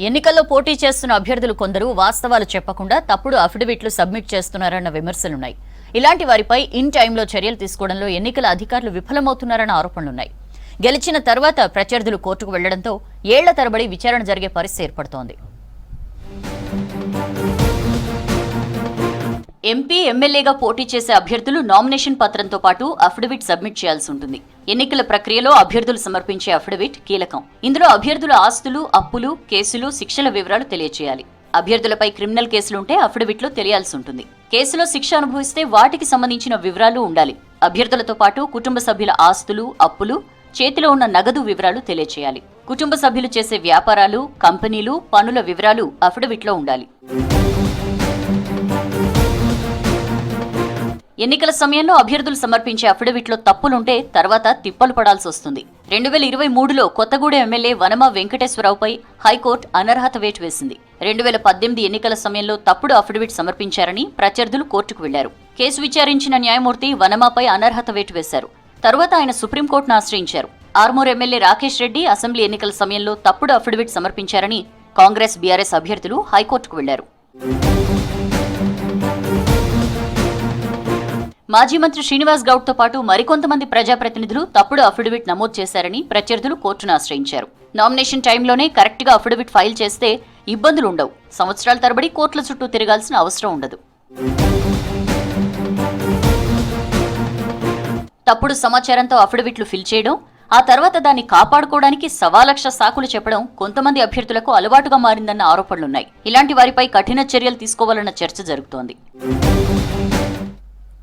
ఎన్నికల్లో పోటీ చేస్తున్న అభ్యర్థులు కొందరు వాస్తవాలు చెప్పకుండా తప్పుడు అఫిడవిట్లు సబ్మిట్ చేస్తున్నారన్న విమర్శలున్నాయి. ఇలాంటి వారిపై ఇన్ టైంలో చర్యలు తీసుకోవడంలో ఎన్నికల అధికారులు విఫలమవుతున్నారన్న ఆరోపణలున్నాయి. గెలిచిన తర్వాత ప్రత్యర్థులు కోర్టుకు వెళ్లడంతో ఏళ్ల తరబడి విచారణ జరిగే పరిస్థితి ఏర్పడుతోంది. ఎంపీ, ఎమ్మెల్యేగా పోటీ చేసే అభ్యర్థులు నామినేషన్ పత్రంతో పాటు అఫిడవిట్ సబ్మిట్ చేయాల్సి ఉంటుంది. ఎన్నికల ప్రక్రియలో అభ్యర్థులు సమర్పించే అఫిడవిట్ కీలకం. ఇందులో అభ్యర్థుల ఆస్తులు, అప్పులు, కేసులు, శిక్షల వివరాలు తెలియజేయాలి. అభ్యర్థులపై క్రిమినల్ కేసులుంటే అఫిడవిట్లో తెలియాల్సి ఉంటుంది. కేసులో శిక్ష అనుభవిస్తే వాటికి సంబంధించిన వివరాలు ఉండాలి. అభ్యర్థులతో పాటు కుటుంబ సభ్యుల ఆస్తులు, అప్పులు, చేతిలో ఉన్న నగదు వివరాలు తెలియజేయాలి. కుటుంబ సభ్యులు చేసే వ్యాపారాలు, కంపెనీలు, పనుల వివరాలు అఫిడవిట్లో ఉండాలి. ఎన్నికల సమయంలో అభ్యర్థులు సమర్పించే అఫిడవిట్లో తప్పులుంటే తర్వాత తిప్పలు పడాల్సి వస్తుంది. 2023లో కొత్తగూడెం ఎమ్మెల్యే వనమా వెంకటేశ్వరరావుపై హైకోర్టు అనర్హత వేటు వేసింది. 2018 ఎన్నికల సమయంలో తప్పుడు అఫిడవిట్ సమర్పించారని ప్రత్యర్థులు కోర్టుకు వెళ్లారు. కేసు విచారించిన న్యాయమూర్తి వనమాపై అనర్హత వేటు వేశారు. తరువాత ఆయన సుప్రీంకోర్టును ఆశ్రయించారు. ఆర్మూర్ ఎమ్మెల్యే రాకేష్ రెడ్డి అసెంబ్లీ ఎన్నికల సమయంలో తప్పుడు అఫిడవిట్ సమర్పించారని కాంగ్రెస్, బీఆర్ఎస్ అభ్యర్థులు హైకోర్టుకు వెళ్లారు. మాజీ మంత్రి శ్రీనివాస్ గౌడ్తో పాటు మరికొంతమంది ప్రజాప్రతినిధులు తప్పుడు అఫిడవిట్ నమోదు చేశారని ప్రత్యర్థులు కోర్టును ఆశ్రయించారు. నామినేషన్ టైంలోనే కరెక్ట్గా అఫిడవిట్ ఫైల్ చేస్తే ఇబ్బందులు ఉండవు. సంవత్సరాల తరబడి కోర్టుల చుట్టూ తిరగాల్సిన అవసరం ఉండదు. తప్పుడు సమాచారంతో అఫిడవిట్లు ఫిల్ చేయడం, ఆ తర్వాత దాన్ని కాపాడుకోవడానికి 1,000,000 సాకులు చెప్పడం కొంతమంది అభ్యర్థులకు అలవాటుగా మారిందన్న ఆరోపణలున్నాయి. ఇలాంటి వారిపై కఠిన చర్యలు తీసుకోవాలన్న చర్చ జరుగుతోంది.